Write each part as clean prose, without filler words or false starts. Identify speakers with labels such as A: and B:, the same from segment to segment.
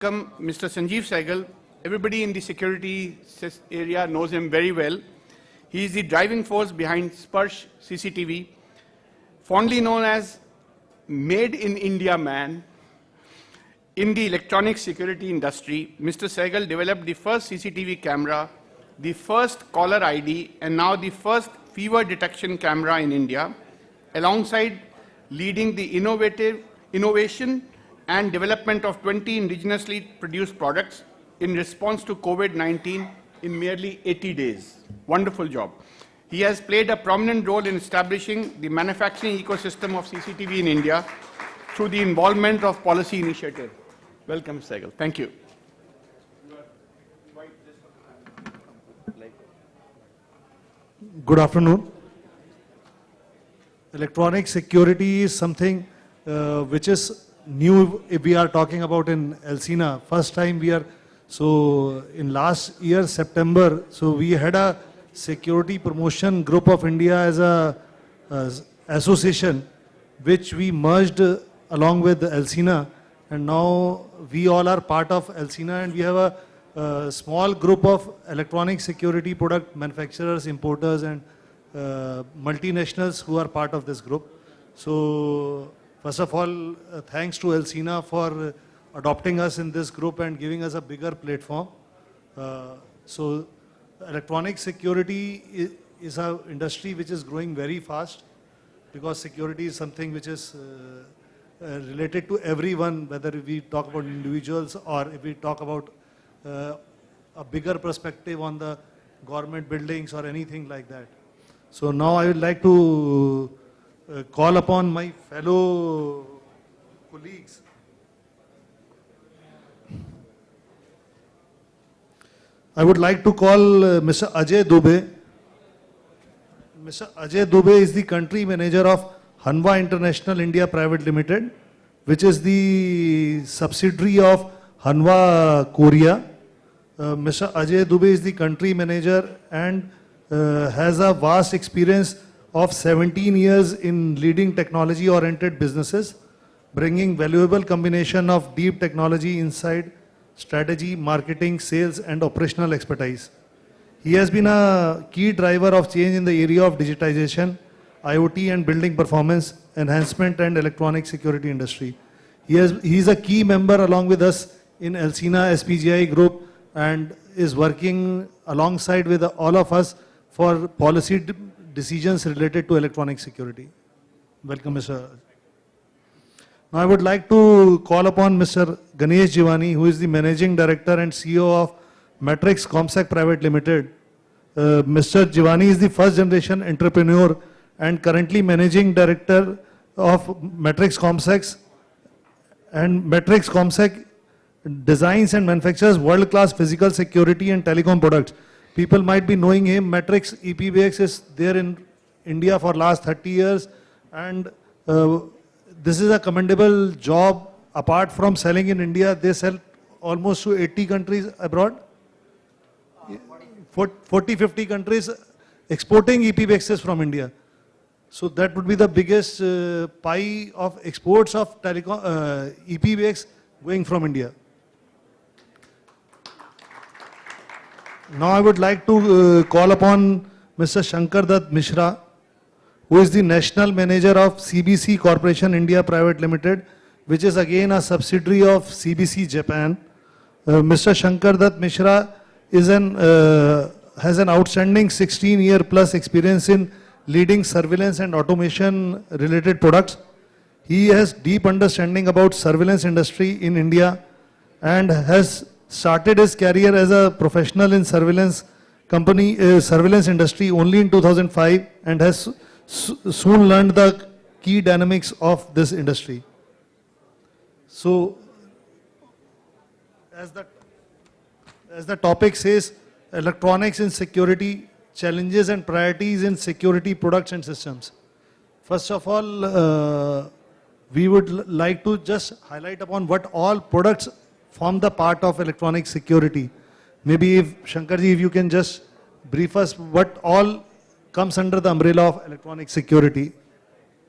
A: Come, Mr. Sanjeev Sehgal. Everybody in the security area knows him very well. He is the driving force behind Sparsh CCTV, fondly known as Made in India man. In the electronic security industry, Mr. Sehgal developed the first CCTV camera, the first caller ID, and now the first fever detection camera in India, alongside leading the innovation and development of 20 indigenously produced products in response to COVID-19 in merely 80 days. Wonderful job. He has played a prominent role in establishing the manufacturing ecosystem of CCTV in India through the involvement of policy initiative. Welcome, Sehgal. Thank you.
B: Good afternoon. Electronic security is something which is new. If we are talking about in Alsina, first time we are, so in last year September, so we had a security promotion group of India as a association which we merged along with Alsina, and now we all are part of Alsina, and we have a small group of electronic security product manufacturers, importers, and multinationals who are part of this group. So first of all, thanks to Alsina for adopting us in this group and giving us a bigger platform. So electronic security is an industry which is growing very fast, because security is something which is related to everyone, whether we talk about individuals or if we talk about a bigger perspective on the government buildings or anything like that. So now I would like to call upon my fellow colleagues. I would like to call Mr. Ajay Dubey. Mr. Ajay Dubey is the country manager of Hanwha International India Private Limited, which is the subsidiary of Hanwha Korea. Mr. Ajay Dubey is the country manager and has a vast experience of 17 years in leading technology-oriented businesses, bringing valuable combination of deep technology insight, strategy, marketing, sales, and operational expertise. He has been a key driver of change in the area of digitization, IoT, and building performance enhancement and electronic security industry. He is a key member along with us in Alsina SPGI group and is working alongside with all of us for policy decisions related to electronic security. Welcome, Mr. Now I would like to call upon Mr. Ganesh Jivani, who is the Managing Director and CEO of Matrix Comsec Private Limited. Mr. Jivani is the first generation entrepreneur and currently Managing Director of Matrix Comsec, and Matrix Comsec designs and manufactures world-class physical security and telecom products. People might be knowing him. Matrix EPBX is there in India for last 30 years, and this is a commendable job. Apart from selling in India, they sell almost to 80 countries abroad. 40-50 countries exporting EPBXs from India. So that would be the biggest pie of exports of telecom EPBX going from India. Now I would like to call upon Mr. Shankar Dutt Mishra, who is the National Manager of CBC Corporation India Private Limited, which is again a subsidiary of CBC Japan. Mr. Shankar Dutt Mishra is has an outstanding 16-year plus experience in leading surveillance and automation related products. He has deep understanding about surveillance industry in India and has started his career as a professional in surveillance industry only in 2005 and has soon learned the key dynamics of this industry. So, as the topic says, electronics in security, challenges and priorities in security products and systems. First of all, we would like to just highlight upon what all products form the part of electronic security. Maybe if Shankarji, if you can just brief us what all comes under the umbrella of electronic security.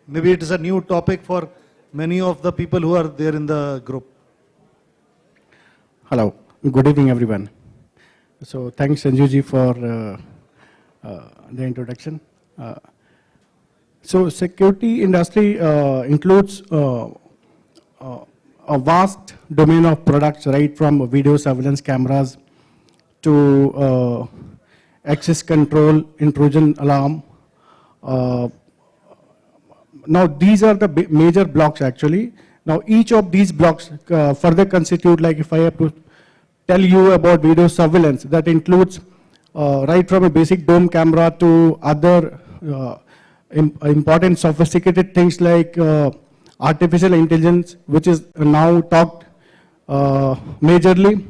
B: Maybe it is a new topic for many of the people who are there in the group.
C: Hello. Good evening, everyone. So thanks, Sanjeev ji, for the introduction. So security industry includes a vast domain of products, right from video surveillance cameras to access control, intrusion alarm. Now these are the major blocks actually. Now each of these blocks further constitute, like if I have to tell you about video surveillance, that includes right from a basic dome camera to other important sophisticated things like artificial intelligence, which is now talked majorly,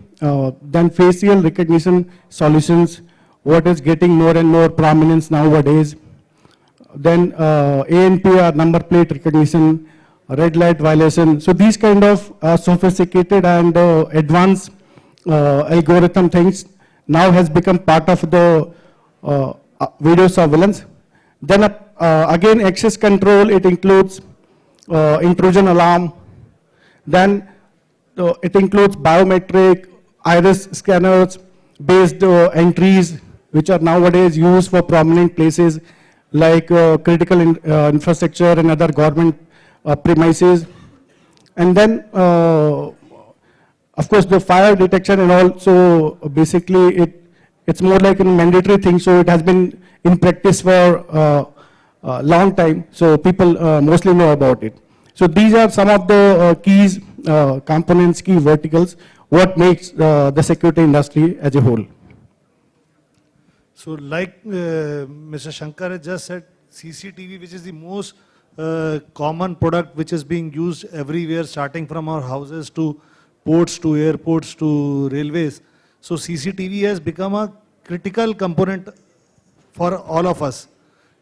C: then facial recognition solutions, what is getting more and more prominence nowadays, then ANPR, number plate recognition, red light violation. So these kind of sophisticated and advanced algorithm things now has become part of the video surveillance. Then again, access control, it includes intrusion alarm. Then it includes biometric, iris scanners, based entries, which are nowadays used for prominent places like critical infrastructure and other government premises. And then, of course, the fire detection and all. So basically, it's more like a mandatory thing. So it has been in practice for a long time. So people mostly know about it. So these are some of the keys, components, key verticals, what makes the security industry as a whole.
B: So like Mr. Shankar has just said, CCTV, which is the most common product which is being used everywhere, starting from our houses to ports to airports to railways. So CCTV has become a critical component for all of us.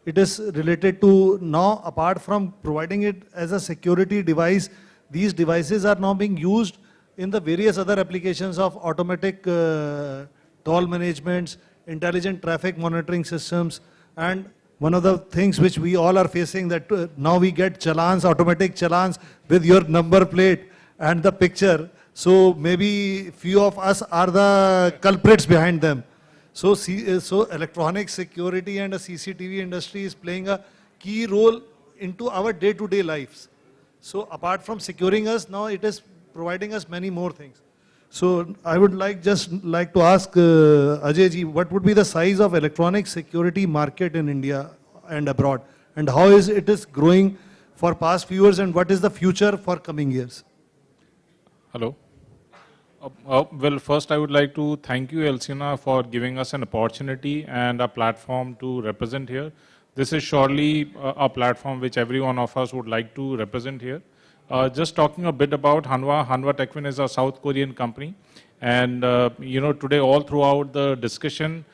B: It is related to now, apart from providing it as a security device, these devices are now being used in the various other applications of automatic toll managements, intelligent traffic monitoring systems, and one of the things which we all are facing, that now we get challans, automatic challans with your number plate and the picture. So maybe few of us are the culprits behind them. So electronic security and the CCTV industry is playing a key role into our day-to-day lives. So apart from securing us, now it is providing us many more things. So I would just like to ask Ajay ji, what would be the size of electronic security market in India and abroad, and how it is growing for past few years, and what is the future for coming years?
D: Hello. Well, first I would like to thank you, Elsina, for giving us an opportunity and a platform to represent here. This is surely a platform which every one of us would like to represent here. Just talking a bit about Hanwha. Hanwha Techfin is a South Korean company. And, today all throughout the discussion,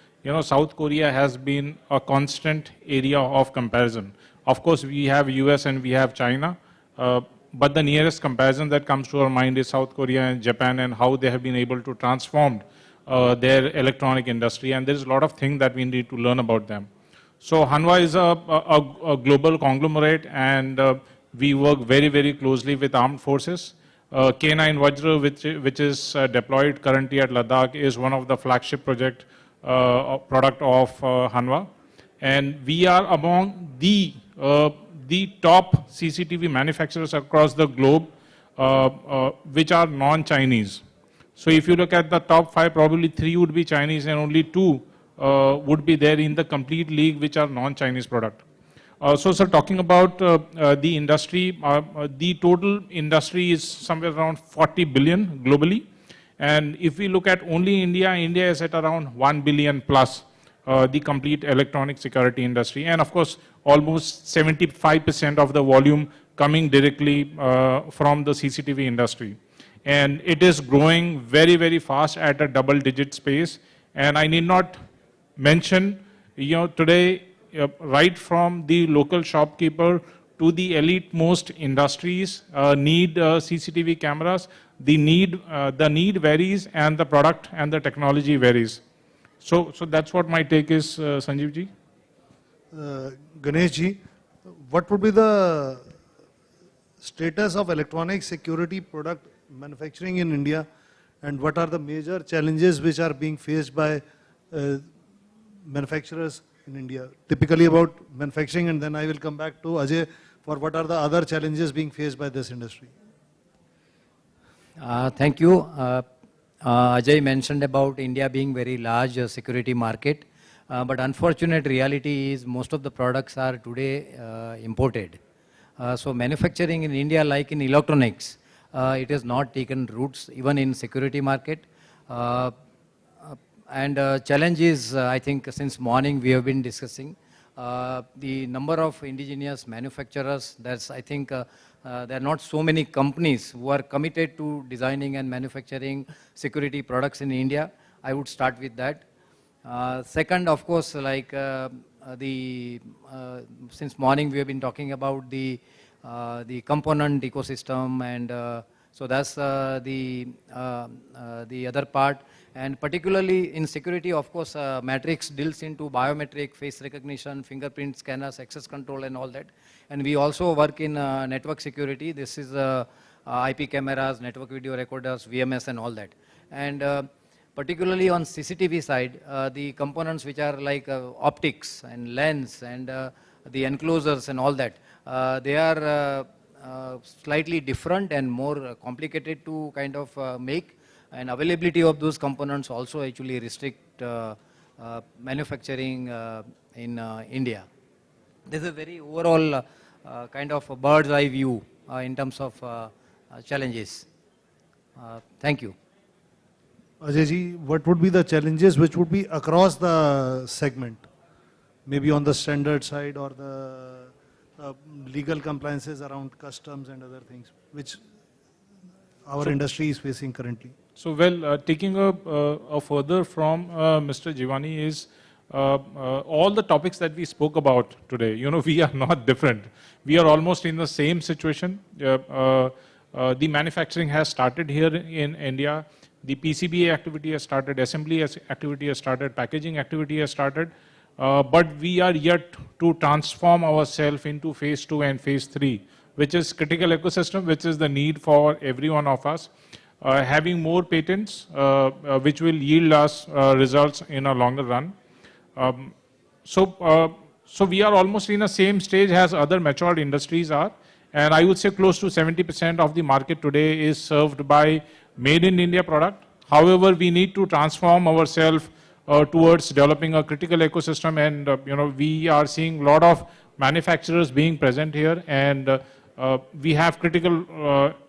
D: South Korea has been a constant area of comparison. Of course, we have US and we have China. But the nearest comparison that comes to our mind is South Korea and Japan, and how they have been able to transform their electronic industry. And there's a lot of things that we need to learn about them. So Hanwha is a global conglomerate, and we work very, very closely with armed forces. K9 Vajra, which is deployed currently at Ladakh, is one of the flagship product of Hanwha. And we are among the top CCTV manufacturers across the globe, which are non-Chinese. So if you look at the top 5, probably 3 would be Chinese and only 2 would be there in the complete league, which are non-Chinese product. So sir, talking about the industry, the total industry is somewhere around 40 billion globally. And if we look at only India, India is at around 1 billion plus. The complete electronic security industry, and of course almost 75% of the volume coming directly from the CCTV industry. And it is growing very, very fast at a double-digit space. And I need not mention, today, right from the local shopkeeper to the elite most industries need CCTV cameras. The need varies, and the product and the technology varies. So that's what my take is, Sanjeev ji.
B: Ganesh ji, what would be the status of electronic security product manufacturing in India, and what are the major challenges which are being faced by manufacturers in India? Typically about manufacturing, and then I will come back to Ajay for what are the other challenges being faced by this industry.
E: Thank you. Ajay mentioned about India being very large security market, but unfortunate reality is most of the products are today imported. So manufacturing in India, like in electronics, it has not taken roots even in security market. And challenge is, I think since morning we have been discussing, the number of indigenous manufacturers, that's I think there are not so many companies who are committed to designing and manufacturing security products in India. I would start with that. Second, of course, like since morning we have been talking about the component ecosystem, and so that's the other part. And particularly in security, of course, Matrix deals into biometric, face recognition, fingerprint scanners, access control and all that. And we also work in network security. This is IP cameras, network video recorders, VMS and all that. And particularly on CCTV side, the components which are like optics and lens and the enclosures and all that, they are slightly different and more complicated to kind of make. And availability of those components also actually restrict manufacturing in India. This is a very overall kind of a bird's eye view in terms of challenges. Thank you.
B: Ajay ji, what would be the challenges which would be across the segment? Maybe on the standard side or the legal compliances around customs and other things, which our industry is facing currently.
D: So, well, taking a further from Mr. Jivani is all the topics that we spoke about today, we are not different. We are almost in the same situation. The manufacturing has started here in India. The PCBA activity has started, assembly activity has started, packaging activity has started. But we are yet to transform ourselves into phase 2 and phase 3, which is critical ecosystem, which is the need for every one of us. Having more patents, which will yield us results in a longer run. So we are almost in the same stage as other matured industries are. And I would say close to 70% of the market today is served by made in India product. However, we need to transform ourselves towards developing a critical ecosystem, and we are seeing a lot of manufacturers being present here, and we have critical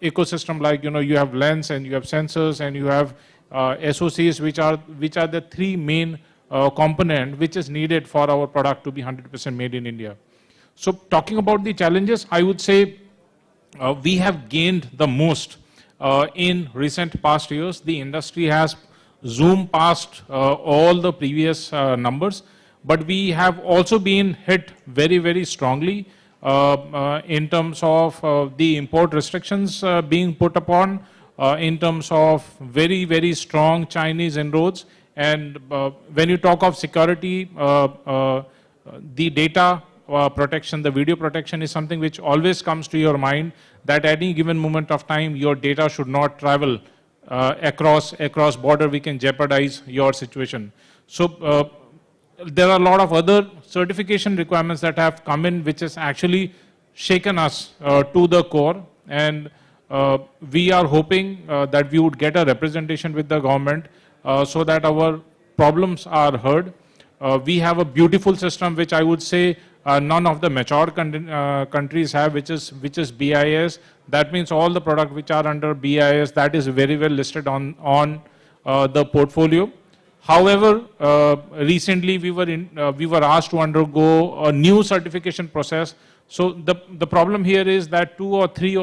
D: ecosystem like you have lens and you have sensors and you have SOCs, which are the three main component which is needed for our product to be 100% made in India. So talking about the challenges, I would say we have gained the most in recent past years. The industry has zoomed past all the previous numbers, but we have also been hit very, very strongly in terms of the import restrictions being put upon, in terms of very, very strong Chinese inroads. And when you talk of security, the data protection, the video protection is something which always comes to your mind, that at any given moment of time, your data should not travel across border. We can jeopardize your situation. So there are a lot of other certification requirements that have come in, which has actually shaken us to the core. And we are hoping that we would get a representation with the government so that our problems are heard. We have a beautiful system, which I would say none of the mature countries have, which is BIS. That means all the products which are under BIS, that is very well listed on the portfolio. However, recently we were asked to undergo a new certification process. So the problem here is that two or three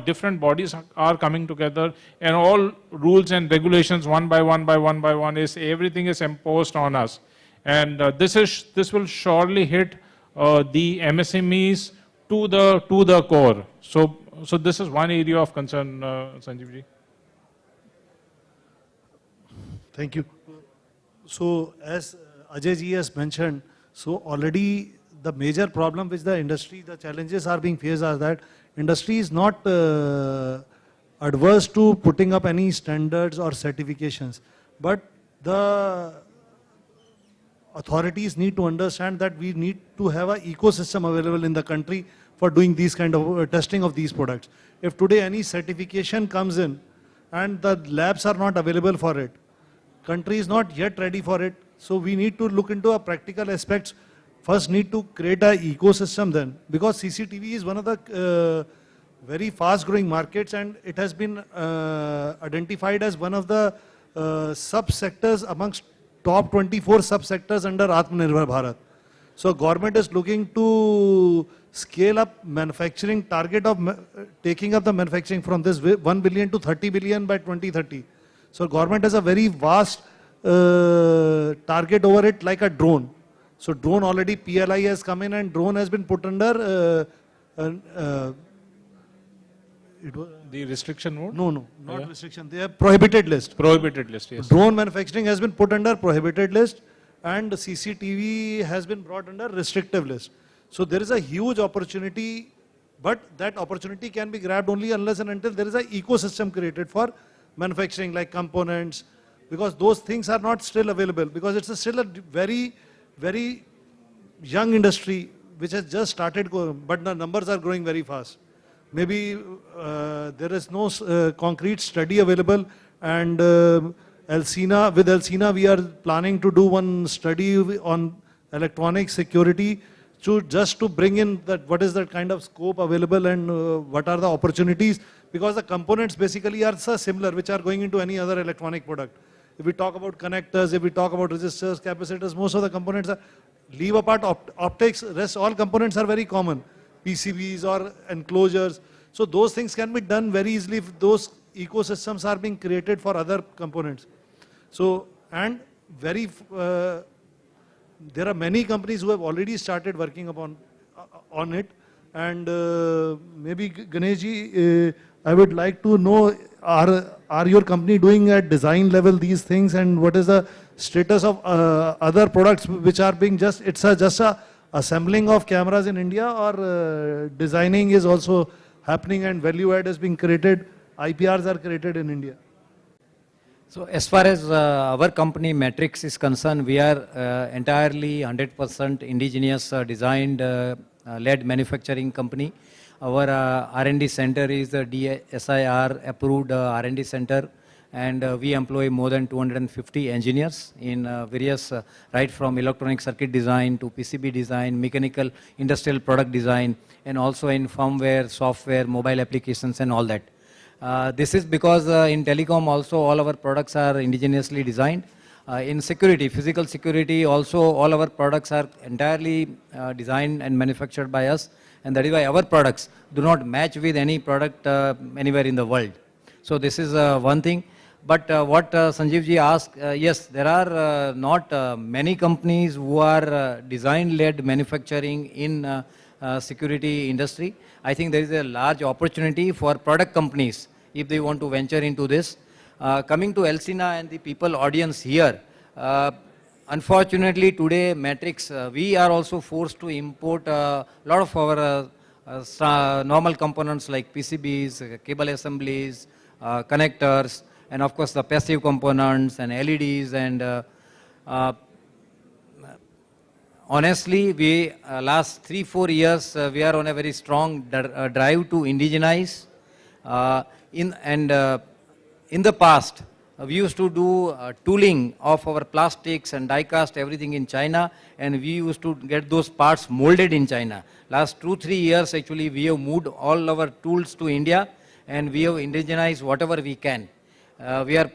D: different bodies are coming together, and all rules and regulations one by one is everything is imposed on us, and this will surely hit the MSMEs to the core. So this is one area of concern, Sanjeev ji.
B: Thank you. So as Ajay ji has mentioned, so already the major problem which the industry, the challenges are being faced are that industry is not adverse to putting up any standards or certifications. But the authorities need to understand that we need to have an ecosystem available in the country for doing these kind of testing of these products. If today any certification comes in and the labs are not available for it, country is not yet ready for it. So we need to look into a practical aspects. First need to create a ecosystem then, because CCTV is one of the very fast growing markets, and it has been identified as one of the sub-sectors amongst top 24 sub-sectors under Atmanirbhar Bharat. So government is looking to scale up manufacturing, target of taking up the manufacturing from this 1 billion to 30 billion by 2030. So government has a very vast target over it, like a drone. So drone already PLI has come in, and drone has been put under it was,
D: The restriction mode?
B: no, not
D: Yeah.
B: restriction. They have prohibited list.
D: Prohibited list, yes.
B: Drone manufacturing has been put under prohibited list, and CCTV has been brought under restrictive list. So there is a huge opportunity, but that opportunity can be grabbed only unless and until there is an ecosystem created for manufacturing, like components, because those things are not still available, because it's still a very, very young industry which has just started, but the numbers are growing very fast. Maybe there is no concrete study available, and with Alcina we are planning to do one study on electronic security just to bring in that what is that kind of scope available, and what are the opportunities, because the components basically are so similar which are going into any other electronic product. If we talk about connectors, if we talk about resistors, capacitors, most of the components are, leave apart optics, rest all components are very common. PCBs or enclosures. So those things can be done very easily if those ecosystems are being created for other components. So, and very, there are many companies who have already started working on it. And maybe Ganeshji, I would like to know, are your company doing at design level these things, and what is the status of other products which are being just a assembling of cameras in India, or designing is also happening and value add is being created, IPRs are created in India?
E: So as far as our company Matrix is concerned, we are entirely 100% indigenous designed led manufacturing company. Our R&D center is the DSIR approved R&D center, and we employ more than 250 engineers in various, right from electronic circuit design to PCB design, mechanical industrial product design, and also in firmware, software, mobile applications and all that. This is because in telecom also all our products are indigenously designed. In security, physical security also all our products are entirely designed and manufactured by us, and that is why our products do not match with any product anywhere in the world. So this is one thing. But what Sanjeev ji asked, yes, there are not many companies who are design-led manufacturing in security industry. I think there is a large opportunity for product companies if they want to venture into this. Coming to Alcina and the people audience here, unfortunately today Matrix, we are also forced to import a lot of our normal components like PCBs, cable assemblies, connectors, and of course the passive components and LEDs, and honestly, we last 3-4 years we are on a very strong drive to indigenize. In the past, we used to do tooling of our plastics and die cast everything in China, and we used to get those parts molded in China. Last 2-3 years actually we have moved all our tools to India, and we have indigenized whatever we can. We are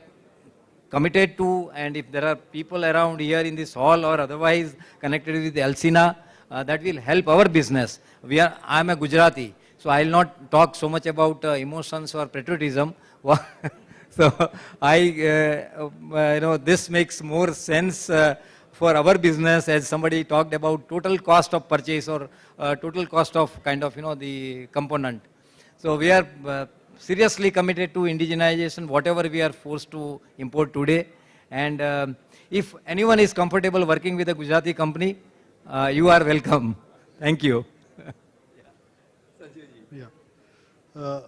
E: committed to, and if there are people around here in this hall or otherwise connected with Alcina, that will help our business. I am a Gujarati, so I will not talk so much about emotions or patriotism. So this makes more sense for our business, as somebody talked about total cost of purchase or total cost of the component. So we are seriously committed to indigenization, whatever we are forced to import today. And if anyone is comfortable working with a Gujarati company, you are welcome. Thank you.
B: Yeah.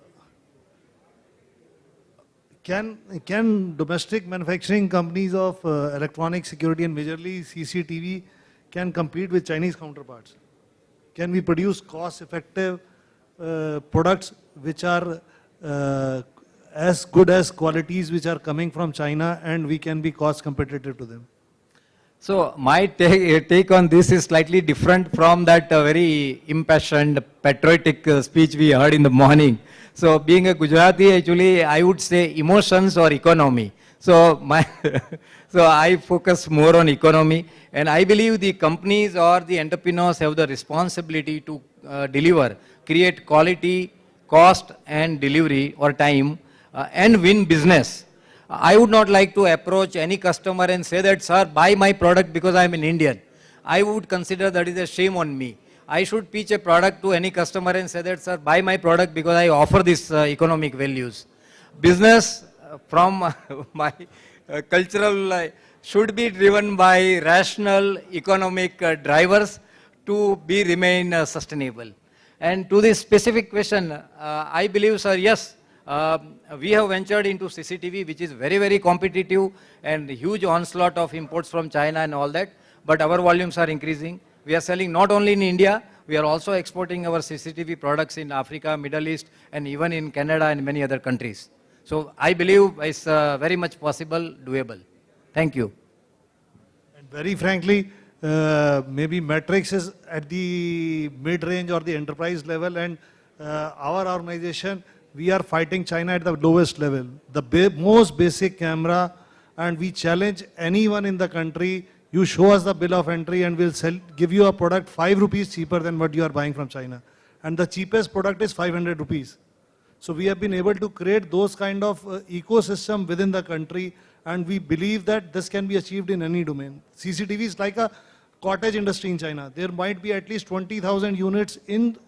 B: Can domestic manufacturing companies of electronic security and majorly CCTV can compete with Chinese counterparts? Can we produce cost-effective products which are as good as qualities which are coming from China, and we can be cost competitive to them?
E: So my take on this is slightly different from that very impassioned, patriotic speech we heard in the morning. So being a Gujarati, actually, I would say emotions or economy. So so I focus more on economy, and I believe the companies or the entrepreneurs have the responsibility to deliver, create quality, cost, and delivery or time, and win business. I would not like to approach any customer and say that, sir, buy my product because I am an Indian. I would consider that is a shame on me. I should pitch a product to any customer and say that, sir, buy my product because I offer this economic values. Business from my cultural should be driven by rational economic drivers to be remain sustainable. And to this specific question, I believe, sir, yes, we have ventured into CCTV, which is very, very competitive and huge onslaught of imports from China and all that. But our volumes are increasing. We are selling not only in India, we are also exporting our CCTV products in Africa, Middle East, and even in Canada and many other countries. So I believe it's very much possible, doable. Thank you.
B: And very frankly, maybe Matrix is at the mid-range or the enterprise level, and our organization, we are fighting China at the lowest level. The most basic camera, and we challenge anyone in the country, you show us the bill of entry and we'll give you a product 5 rupees cheaper than what you are buying from China. And the cheapest product is 500 rupees. So we have been able to create those kind of ecosystem within the country, and we believe that this can be achieved in any domain. CCTV is like a cottage industry in China. There might be at least 20,000 units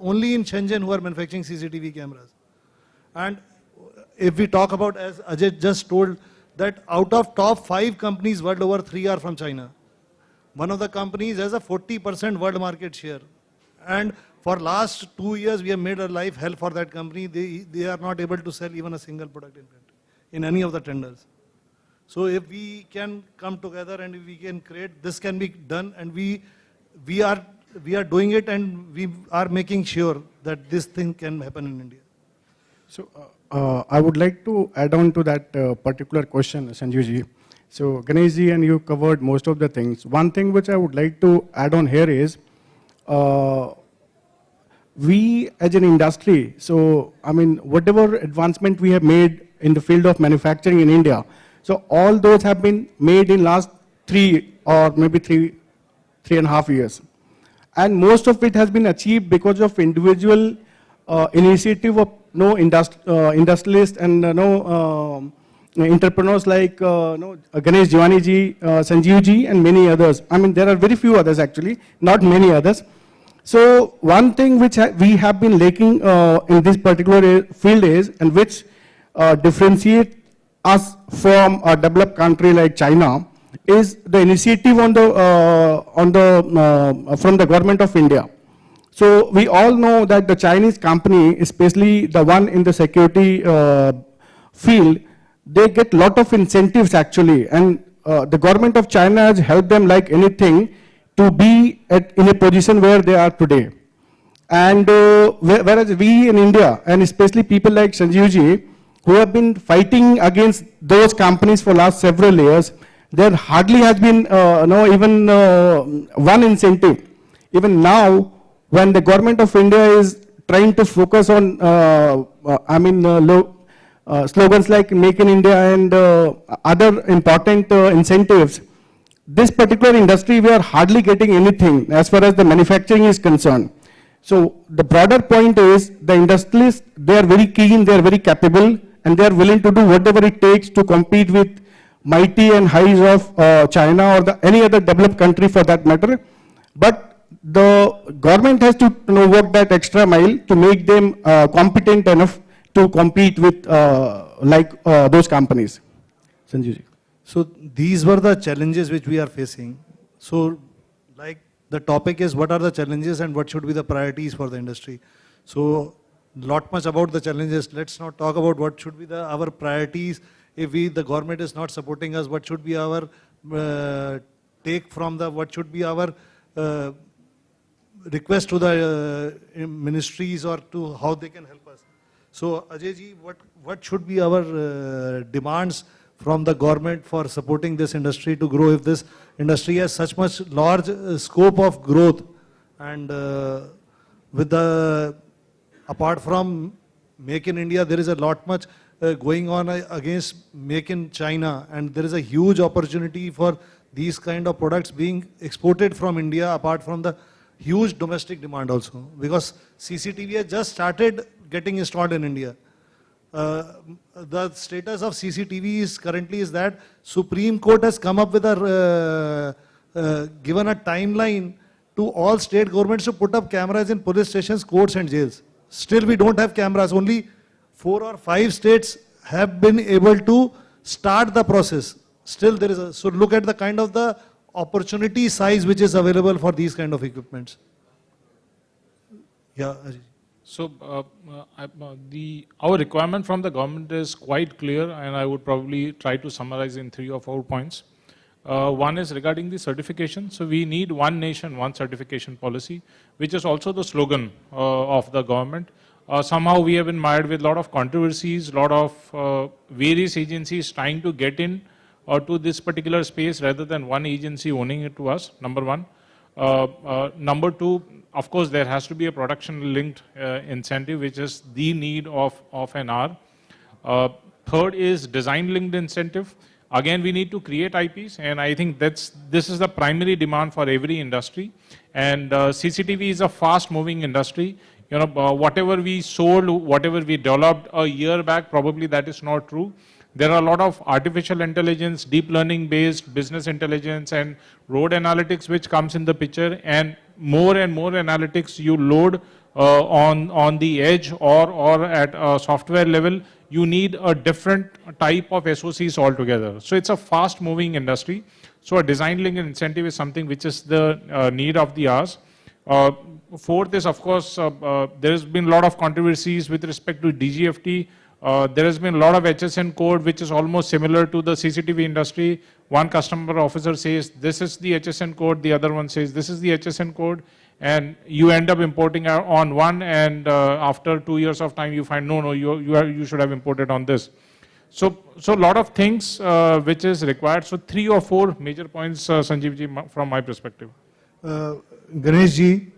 B: only in Shenzhen who are manufacturing CCTV cameras. And if we talk about, as Ajay just told, that out of top 5 companies world over, 3 are from China. One of the companies has a 40% world market share. And for last 2 years, we have made a life hell for that company. They are not able to sell even a single product in any of the tenders. So if we can come together and if we can create, this can be done, and we are doing it, and we are making sure that this thing can happen in India.
C: So I would like to add on to that particular question, Sanjeev ji. So Ganesh ji and you covered most of the things. One thing which I would like to add on here is, we as an industry, so I mean, whatever advancement we have made in the field of manufacturing in India, so all those have been made in last 3 or maybe 3.5 years. And most of it has been achieved because of individual initiative of industrialists and entrepreneurs like Ganesh Jiwani ji, Sanjeev ji, and many others. I mean, there are very few others actually, not many others. So one thing which we have been lacking in this particular field is, and which differentiate us from a developed country like China, is the initiative from the government of India. So we all know that the Chinese company, especially the one in the security field, they get lot of incentives actually, and the government of China has helped them like anything to be in a position where they are today. And whereas we in India, and especially people like Sanjeev ji, who have been fighting against those companies for last several years, there hardly has been even one incentive. Even now, when the government of India is trying to focus on, slogans like Make in India and other important incentives, this particular industry, we are hardly getting anything as far as the manufacturing is concerned. So the broader point is, the industrialists, they are very keen, they are very capable, and they are willing to do whatever it takes to compete with mighty and highs of China or any other developed country for that matter. But the government has to work that extra mile to make them competent enough to compete with those companies. Sanjeev ji.
B: So these were the challenges which we are facing. So like the topic is, what are the challenges and what should be the priorities for the industry? So not much about the challenges. Let's not talk about what should be our priorities if the government is not supporting us, what should be our take from what should be our request to the ministries or to how they can help us. So Ajay ji, what should be our demands from the government for supporting this industry to grow, if this industry has such much large scope of growth, and with the, apart from Make in India, there is a lot much going on against Make in China, and there is a huge opportunity for these kind of products being exported from India, apart from the huge domestic demand also, because CCTV has just started getting installed in India. The status of CCTV is currently is that Supreme Court has come up with a given a timeline to all state governments to put up cameras in police stations, courts and jails. Still we don't have cameras. Only 4 or 5 states have been able to start the process. Still there is a, so look at the kind of the opportunity size which is available for these kind of equipments. Yeah, Ajay.
D: So our requirement from the government is quite clear, and I would probably try to summarize in 3 or 4 points. One is regarding the certification. So we need one nation, one certification policy, which is also the slogan of the government. Somehow we have been mired with a lot of controversies, a lot of various agencies trying to get in to this particular space rather than one agency owning it to us, number one. Number two, of course, there has to be a production-linked incentive, which is the need of an hour. Third is design-linked incentive. Again, we need to create IPs, and I think this is the primary demand for every industry. And CCTV is a fast-moving industry. You know, whatever we sold, whatever we developed a year back, probably that is not true. There are a lot of artificial intelligence, deep learning based business intelligence and road analytics which comes in the picture, and more analytics you load on the edge or at a software level, you need a different type of SOCs altogether. So it's a fast moving industry. So a design linked incentive is something which is the need of the hours. Fourth is, of course, there has been a lot of controversies with respect to DGFT. There has been a lot of HSN code which is almost similar to the CCTV industry. One customer officer says this is the HSN code, the other one says this is the HSN code, and you end up importing on one, and after 2 years of time you find no, you should have imported on this. So a lot of things which is required. So 3 or 4 major points, Sanjeev ji, from my perspective.
B: Ganesh ji,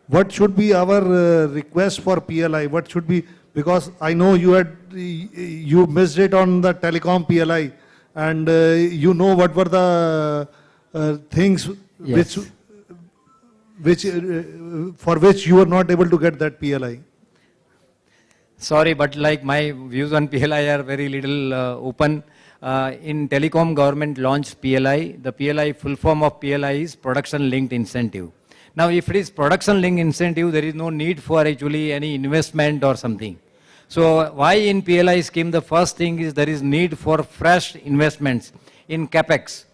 B: what should be our request for PLI? What should be, because I know you missed it on the telecom PLI, and you know what were the things
E: Yes.
B: which for which you were not able to get that PLI.
E: Sorry, but like my views on PLI are very little open. In telecom, government launched PLI. The PLI, full form of PLI is production linked incentive. Now, if it is production linked incentive, there is no need for actually any investment or something. So why in PLI scheme, the first thing is there is need for fresh investments in CapEx.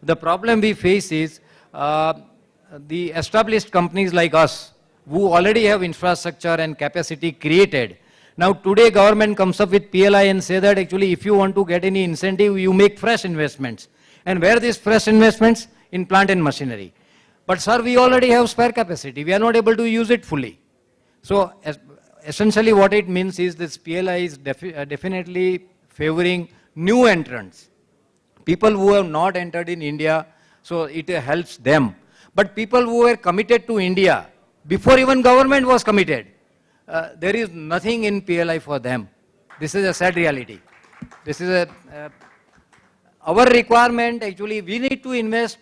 E: The problem we face is the established companies like us, who already have infrastructure and capacity created. Now today government comes up with PLI and say that actually if you want to get any incentive, you make fresh investments. And where these fresh investments? In plant and machinery. But sir, we already have spare capacity. We are not able to use it fully. So essentially what it means is this PLI is definitely favoring new entrants. People who have not entered in India, so it helps them. But people who were committed to India, before even government was committed, there is nothing in PLI for them. This is a sad reality. This is our requirement. Actually, we need to invest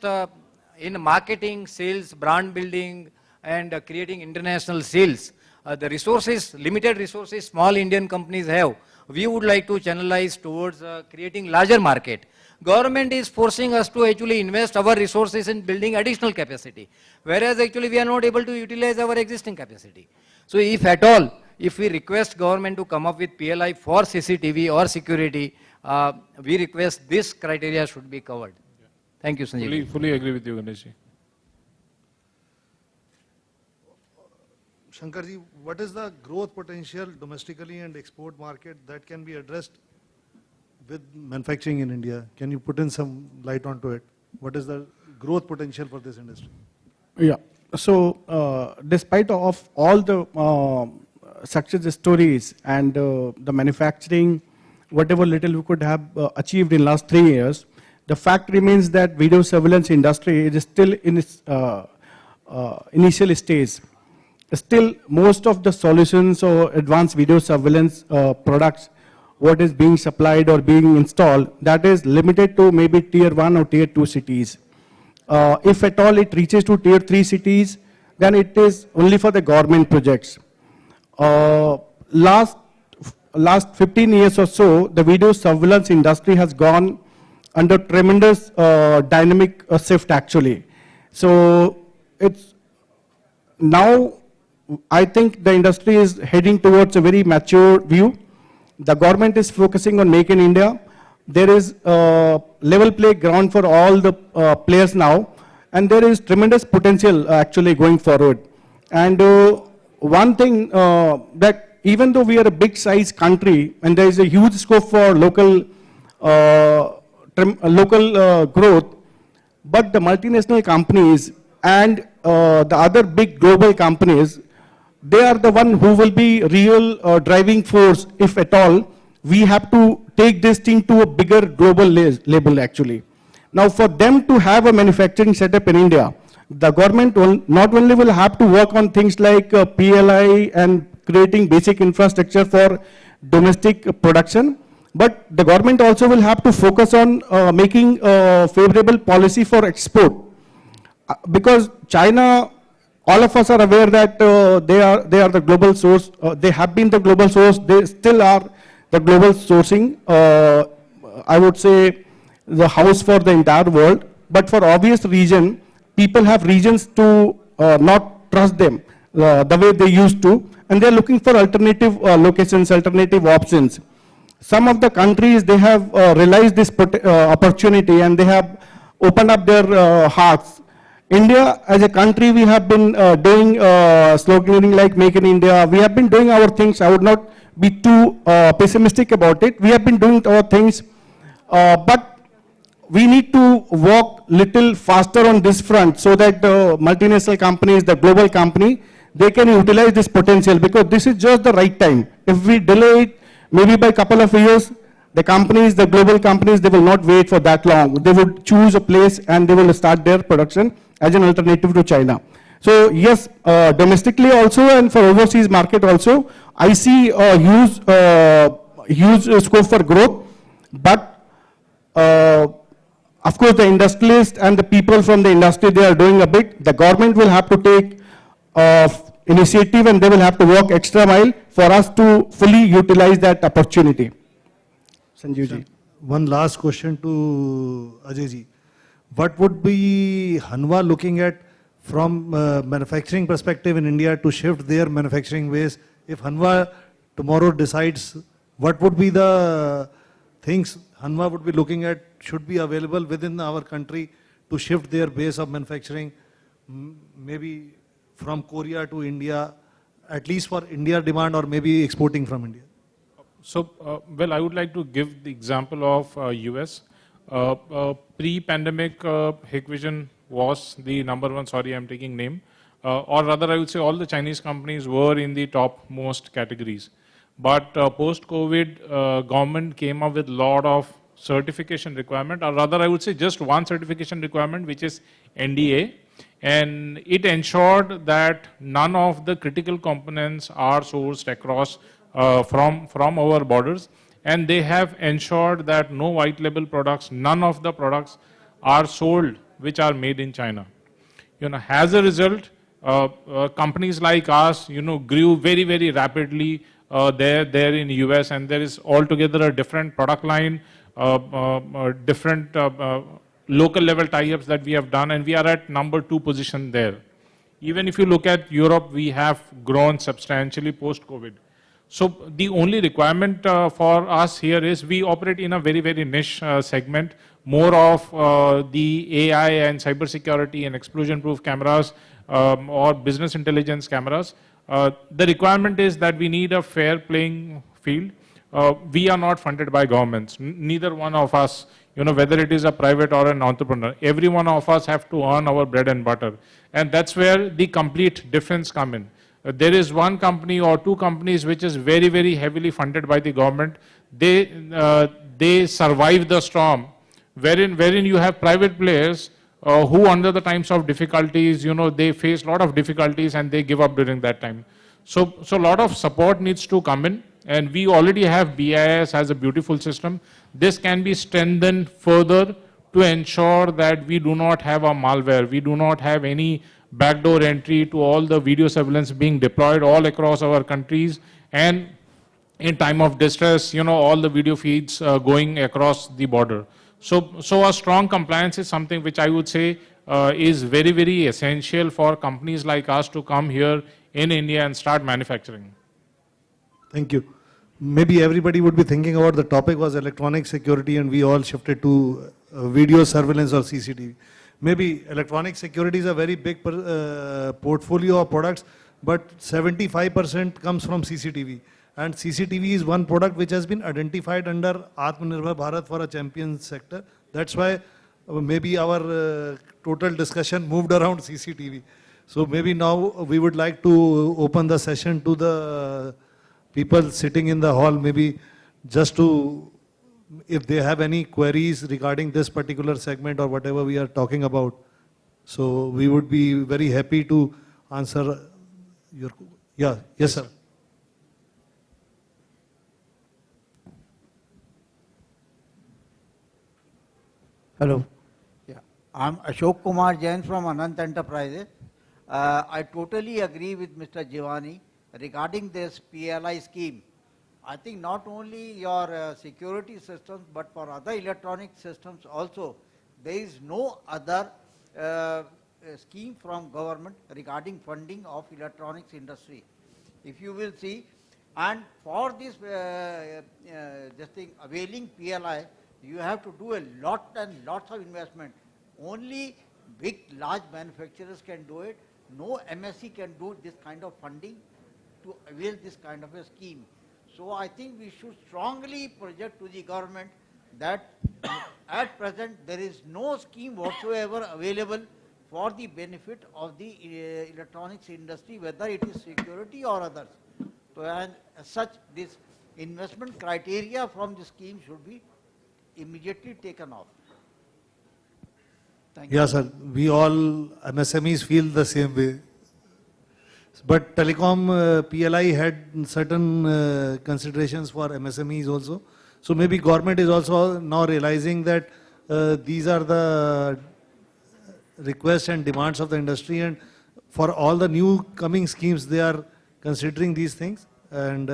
E: in marketing, sales, brand building, and creating international sales. The resources, limited resources, small Indian companies have. We would like to channelize towards creating larger market. Government is forcing us to actually invest our resources in building additional capacity, whereas actually we are not able to utilize our existing capacity. So if at all, if we request government to come up with PLI for CCTV or security, we request this criteria should be covered. Thank you, Sanjeev.
D: Fully agree with you, Ganesh ji.
B: Shankarji, what is the growth potential domestically and export market that can be addressed with manufacturing in India? Can you put in some light onto it? What is the growth potential for this industry?
C: Yeah. So, despite of all the success stories and the manufacturing, whatever little we could have achieved in last 3 years, the fact remains that video surveillance industry is still in its initial stage. Still, most of the solutions or advanced video surveillance products, what is being supplied or being installed, that is limited to maybe tier 1 or tier 2 cities. If at all it reaches to tier 3 cities, then it is only for the government projects. Last 15 years or so, the video surveillance industry has gone under tremendous dynamic shift actually. So it's now, I think the industry is heading towards a very mature view. The government is focusing on Make in India. There is level play ground for all the players now, and there is tremendous potential actually going forward. And one thing that even though we are a big size country and there is a huge scope for local growth, but the multinational companies and the other big global companies, they are the one who will be real driving force, if at all. We have to take this thing to a bigger global level actually. Now for them to have a manufacturing setup in India, the government not only will have to work on things like PLI and creating basic infrastructure for domestic production, but the government also will have to focus on making a favorable policy for export. Because China, all of us are aware that they are the global source. They have been the global source. They still are the global sourcing. I would say the house for the entire world. But for obvious reason, people have reasons to not trust them the way they used to, and they are looking for alternative locations, alternative options. Some of the countries, they have realized this opportunity and they have opened up their hearts. India, as a country, we have been doing sloganeering like Make in India. We have been doing our things. I would not be too pessimistic about it. We have been doing our things, but we need to walk little faster on this front so that the multinational companies, the global company, they can utilize this potential, because this is just the right time. If we delay it, maybe by a couple of years, the companies, the global companies, they will not wait for that long. They would choose a place and they will start their production as an alternative to China. So yes, domestically also and for overseas market also, I see a huge scope for growth. But of course, the industrialists and the people from the industry, they are doing a bit. The government will have to take initiative and they will have to walk extra mile for us to fully utilize that opportunity. Sanjeev ji.
B: One last question to Ajay ji. What would be Hanwha looking at from manufacturing perspective in India to shift their manufacturing ways? If Hanwha tomorrow decides, what would be the things Hanwha would be looking at should be available within our country to shift their base of manufacturing, maybe from Korea to India, at least for India demand, or maybe exporting from India?
D: So, well, I would like to give the example of US. Pre-pandemic, Hikvision was the #1, sorry, I'm taking name. Or rather, I would say all the Chinese companies were in the top most categories. But post-COVID, government came up with a lot of certification requirement, or rather, I would say just one certification requirement, which is NDA. And it ensured that none of the critical components are sourced across from our borders. And they have ensured that no white label products, none of the products are sold which are made in China. As a result, companies like us, grew very, very rapidly there in US, and there is altogether a different product line, different local level tie-ups that we have done, and we are at #2 position there. Even if you look at Europe, we have grown substantially post-COVID. So the only requirement for us here is we operate in a very, very niche segment, more of the AI and cybersecurity and explosion-proof cameras or business intelligence cameras. The requirement is that we need a fair playing field. we are not funded by governments. Neither one of us, whether it is a private or an entrepreneur, every one of us have to earn our bread and butter. And that's where the complete difference come in. There is one company or two companies which is very, very heavily funded by the government. They survive the storm, wherein you have private players who under the times of difficulties, they face a lot of difficulties and they give up during that time. So a lot of support needs to come in, and we already have BIS as a beautiful system. This can be strengthened further to ensure that we do not have a malware, we do not have any backdoor entry to all the video surveillance being deployed all across our countries, and in time of distress, all the video feeds going across the border. So a strong compliance is something which I would say is very, very essential for companies like us to come here in India and start manufacturing.
B: Thank you. Maybe everybody would be thinking about the topic was electronic security and we all shifted to video surveillance or CCTV. Maybe electronic security is a very big portfolio of products, but 75% comes from CCTV. And CCTV is one product which has been identified under Atmanirbhar Bharat for a champion sector. That's why maybe our total discussion moved around CCTV. So maybe now we would like to open the session to the people sitting in the hall, maybe just to, if they have any queries regarding this particular segment or whatever we are talking about. So we would be very happy to answer your, yeah, yes sir.
F: Hello. Yeah, I'm Ashok Kumar Jain from Anant Enterprises. I totally agree with Mr. Jivani regarding this PLI scheme. I think not only your security systems, but for other electronic systems also, there is no other scheme from government regarding funding of electronics industry. If you will see, and for this thing, availing PLI, you have to do a lot and lots of investment. Only big, large manufacturers can do it. No MSC can do this kind of funding to avail this kind of a scheme. So I think we should strongly project to the government that at present there is no scheme whatsoever available for the benefit of the electronics industry, whether it is security or others. So and as such, this investment criteria from the scheme should be immediately taken off. Thank you.
B: Yeah, sir. We all MSMEs feel the same way. But telecom PLI had certain considerations for MSMEs also. So maybe government is also now realizing that these are the requests and demands of the industry, and for all the new coming schemes, they are considering these things. And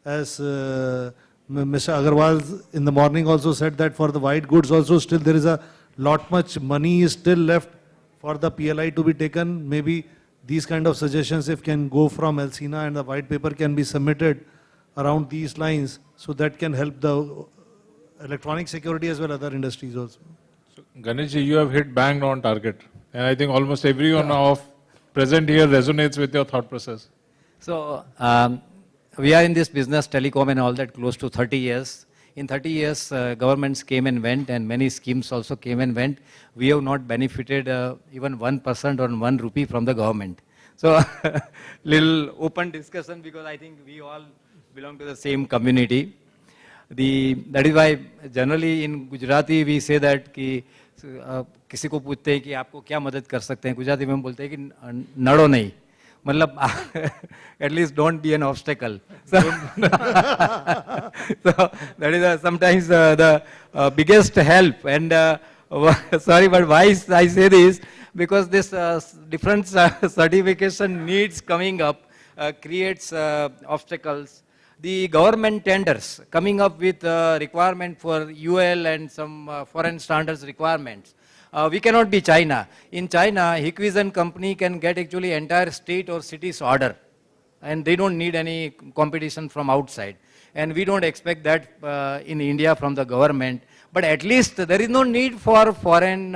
B: as Mr. Agarwal in the morning also said that for the white goods also still there is a lot much money is still left for the PLI to be taken. Maybe these kind of suggestions if can go from Alcina and the white paper can be submitted around these lines, so that can help the electronic security as well as other industries also.
D: So, Ganeshji, you have hit bang on target. And I think almost everyone of present here resonates with your thought process.
E: So, we are in this business, telecom and all that, close to 30 years. In 30 years, governments came and went, and many schemes also came and went. We have not benefited even 1% or 1 rupee from the government. So, little open discussion, because I think we all belong to the same community. That is why generally in Gujarati we say that कि किसी को पूछते हैं कि आपको क्या मदद कर सकते हैं, गुजराती में हम बोलते हैं कि नड़ो नहीं, मतलब at least don't be an obstacle. So, so that is sometimes the biggest help. And sorry, but why I say this? Because this different certification needs coming up creates obstacles. The government tenders coming up with requirement for UL and some foreign standards requirements. We cannot be China. In China, Hikvision company can get actually entire state or city's order, and they don't need any competition from outside. And we don't expect that in India from the government. But at least there is no need for foreign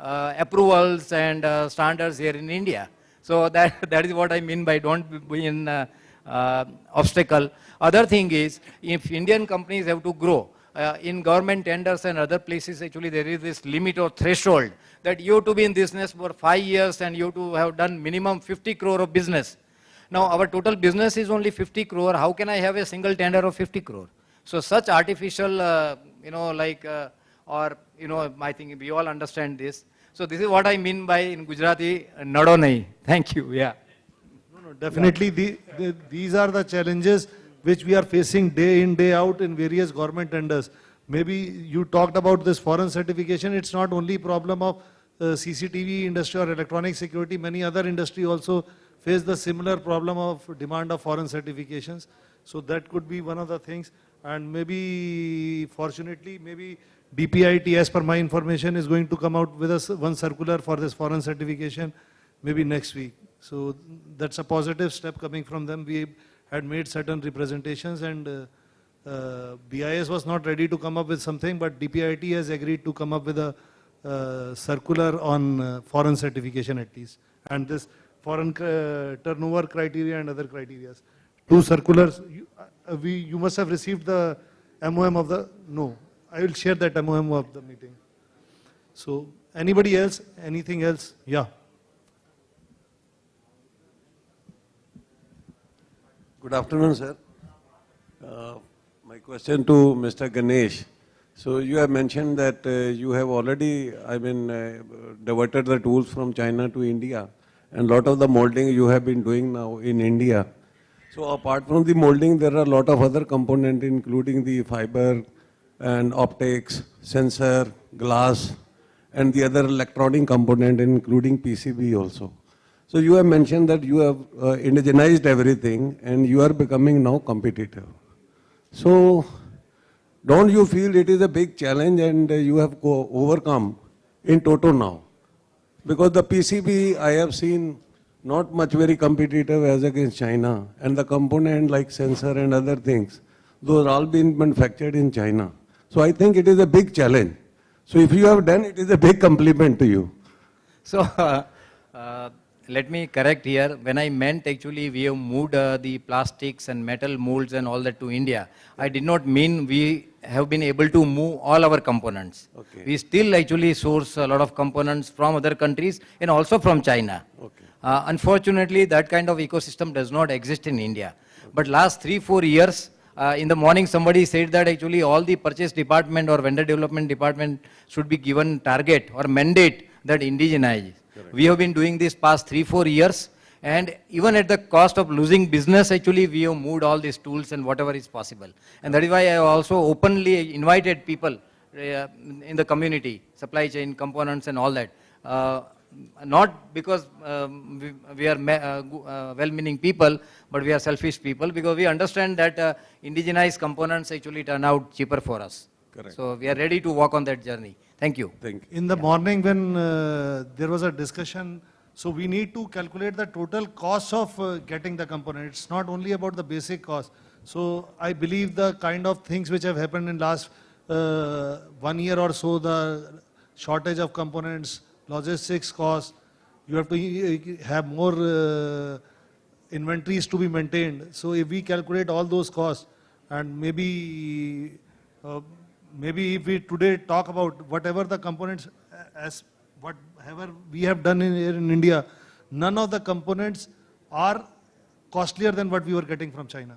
E: approvals and standards here in India. So that is what I mean by don't be in obstacle. Other thing is, if Indian companies have to grow, in government tenders and other places, actually there is this limit or threshold that you have to be in business for 5 years and you have to have done minimum 50 crore of business. Now our total business is only 50 crore. How can I have a single tender of 50 crore? So such artificial, I think we all understand this. So this is what I mean by in Gujarati, nado nahi. Thank you. Yeah.
B: No, definitely these are the challenges which we are facing day in, day out in various government tenders. Maybe you talked about this foreign certification. It's not only problem of CCTV industry or electronic security. Many other industry also face the similar problem of demand of foreign certifications. So that could be one of the things. And maybe, fortunately, maybe DPIT, as per my information, is going to come out with one circular for this foreign certification maybe next week. So that's a positive step coming from them. We had made certain representations, and BIS was not ready to come up with something, but DPIT has agreed to come up with a circular on foreign certification at least, and this foreign turnover criteria and other criteria. Two circulars. You must have received the MOM of the, no, I will share that MOM of the meeting. So anybody else, anything else? Yeah.
G: Good afternoon, sir. My question to Mr. Ganesh. So you have mentioned that you have already, diverted the tools from China to India, and lot of the molding you have been doing now in India. So apart from the molding, there are a lot of other components, including the fiber and optics, sensor, glass, and the other electronic component, including PCB also. So you have mentioned that you have indigenized everything and you are becoming now competitive. So don't you feel it is a big challenge and you have overcome in toto now? Because the PCB I have seen not much very competitive as against China, and the component like sensor and other things, those are all been manufactured in China. So I think it is a big challenge. So if you have done, it is a big compliment to you.
E: So let me correct here. When I meant actually we have moved the plastics and metal molds and all that to India, I did not mean we have been able to move all our components.
G: Okay.
E: We still actually source a lot of components from other countries and also from China.
G: Okay.
E: Unfortunately, that kind of ecosystem does not exist in India. But last 3-4 years, in the morning somebody said that actually all the purchase department or vendor development department should be given target or mandate that indigenize. Correct. We have been doing this past 3-4 years, and even at the cost of losing business, actually we have moved all these tools and whatever is possible. And that is why I also openly invited people in the community, supply chain components and all that. Not because we are well-meaning people, but we are selfish people, because we understand that indigenized components actually turn out cheaper for us.
G: Correct.
E: So we are ready to walk on that journey. Thank you.
G: Thank you.
B: In the morning when there was a discussion, so we need to calculate the total cost of getting the component. It's not only about the basic cost. So I believe the kind of things which have happened in last 1 year or so, the shortage of components, logistics costs, you have to have more inventories to be maintained. So if we calculate all those costs, and maybe if we today talk about whatever the components, as whatever we have done in India, none of the components are costlier than what we were getting from China.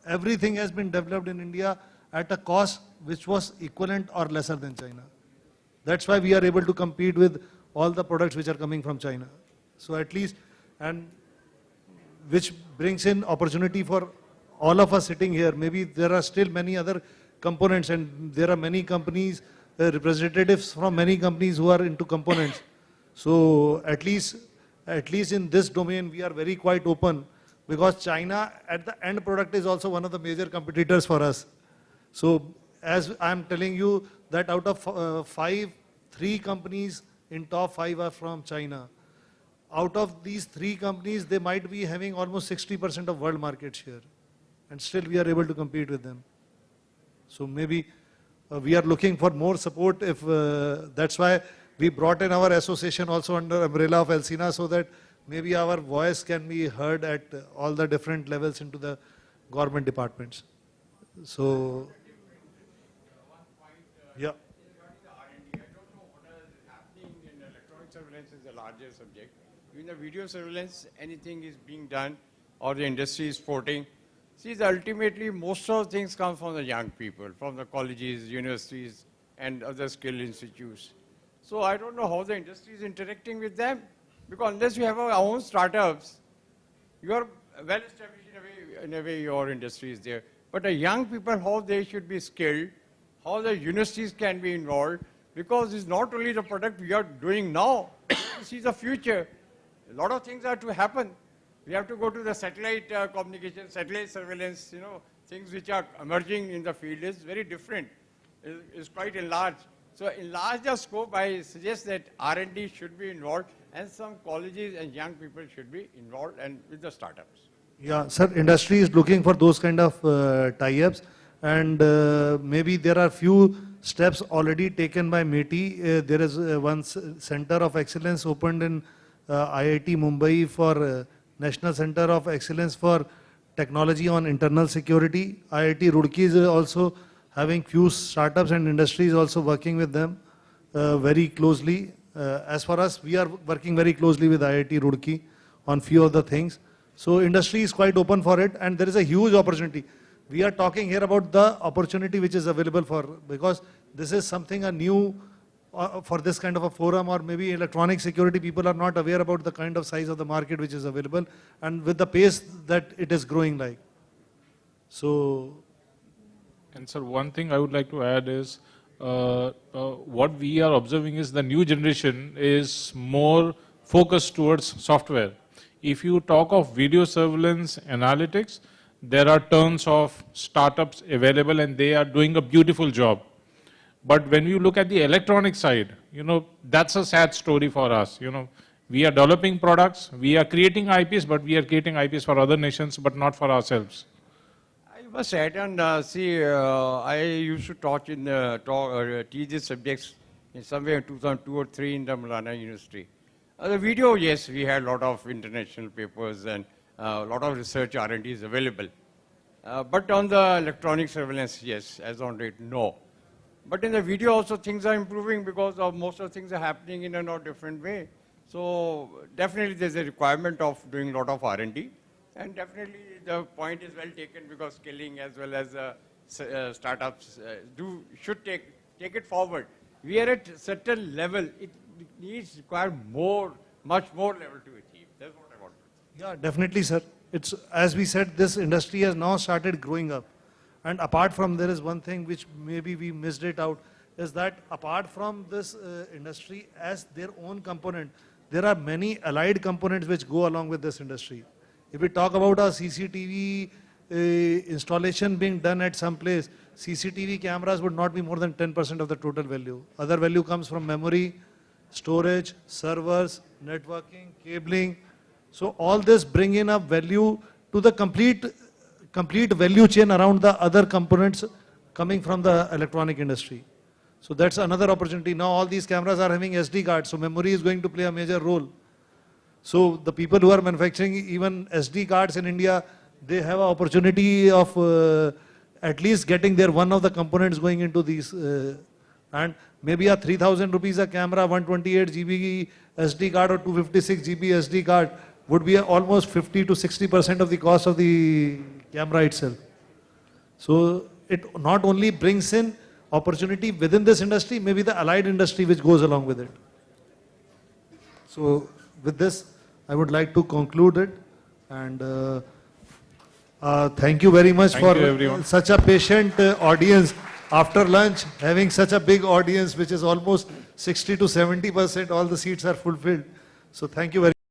B: Everything has been developed in India at a cost which was equivalent or lesser than China. That's why we are able to compete with all the products which are coming from China. So at least, and which brings in opportunity for all of us sitting here. Maybe there are still many other components, and there are many companies, representatives from many companies who are into components. So at least in this domain, we are very quite open, because China at the end product is also one of the major competitors for us. So as I'm telling you that out of 3 companies in top 5 are from China. Out of these 3 companies, they might be having almost 60% of world market share, and still we are able to compete with them. So maybe we are looking for more support. If that's why we brought in our association also under umbrella of Elsina, so that maybe our voice can be heard at all the different levels into the government departments. So, yeah.
H: I don't know what is happening in electronic surveillance is a larger subject. In the video surveillance, anything is being done or the industry is porting. See, ultimately, most of things come from the young people, from the colleges, universities, and other skill institutes. So I don't know how the industry is interacting with them, because unless you have our own startups, you are well established in a way your industry is there. But the young people, how they should be skilled, how the universities can be involved, because it's not only the product we are doing now, this is the future. A lot of things are to happen. We have to go to the satellite communication, satellite surveillance, things which are emerging in the field is very different. It's quite enlarged. So enlarge the scope, I suggest that R&D should be involved and some colleges and young people should be involved and with the startups.
B: Yeah, sir, industry is looking for those kind of tie-ups, and maybe there are few steps already taken by METI. There is one center of excellence opened in IIT Mumbai for National Center of Excellence for Technology on Internal Security. IIT Roorkee is also having few startups and industries also working with them very closely. As for us, we are working very closely with IIT Roorkee on few of the things. So industry is quite open for it, and there is a huge opportunity. We are talking here about the opportunity which is available for, because this is something new for this kind of a forum, or maybe electronic security people are not aware about the kind of size of the market which is available and with the pace that it is growing like. So.
D: And sir, one thing I would like to add is, what we are observing is the new generation is more focused towards software. If you talk of video surveillance analytics, there are tons of startups available and they are doing a beautiful job. But when you look at the electronic side, that's a sad story for us. We are developing products, we are creating IPs, but we are creating IPs for other nations, but not for ourselves.
H: I must add, and I used to teach these subjects in somewhere in 2002 or 2003 in the Malana University. The video, yes, we had a lot of international papers and a lot of research R&D is available. But on the electronic surveillance, yes, as on date, no. But in the video also things are improving because of most of the things are happening in a different way. So definitely there's a requirement of doing a lot of R&D. And definitely the point is well taken, because skilling as well as startups should take it forward. We are at a certain level. It require much more level to achieve. That's what I want to say.
B: Yeah, definitely, sir. It's, as we said, this industry has now started growing up. And apart from, there is one thing which maybe we missed it out, is that apart from this industry as their own component, there are many allied components which go along with this industry. If we talk about a CCTV installation being done at some place, CCTV cameras would not be more than 10% of the total value. Other value comes from memory, storage, servers, networking, cabling. So all this bring in a value to the complete value chain around the other components coming from the electronic industry. So that's another opportunity. Now all these cameras are having SD cards, so memory is going to play a major role. So the people who are manufacturing even SD cards in India, they have an opportunity of at least getting their one of the components going into these. And maybe a 3,000 rupees a camera, 128 GB SD card or 256 GB SD card would be almost 50 to 60% of the cost of the camera itself. So it not only brings in opportunity within this industry, maybe the allied industry which goes along with it. So with this, I would like to conclude it, and thank you very much for such a patient audience after lunch, having such a big audience which is almost 60 to 70%, all the seats are fulfilled. So thank you very much.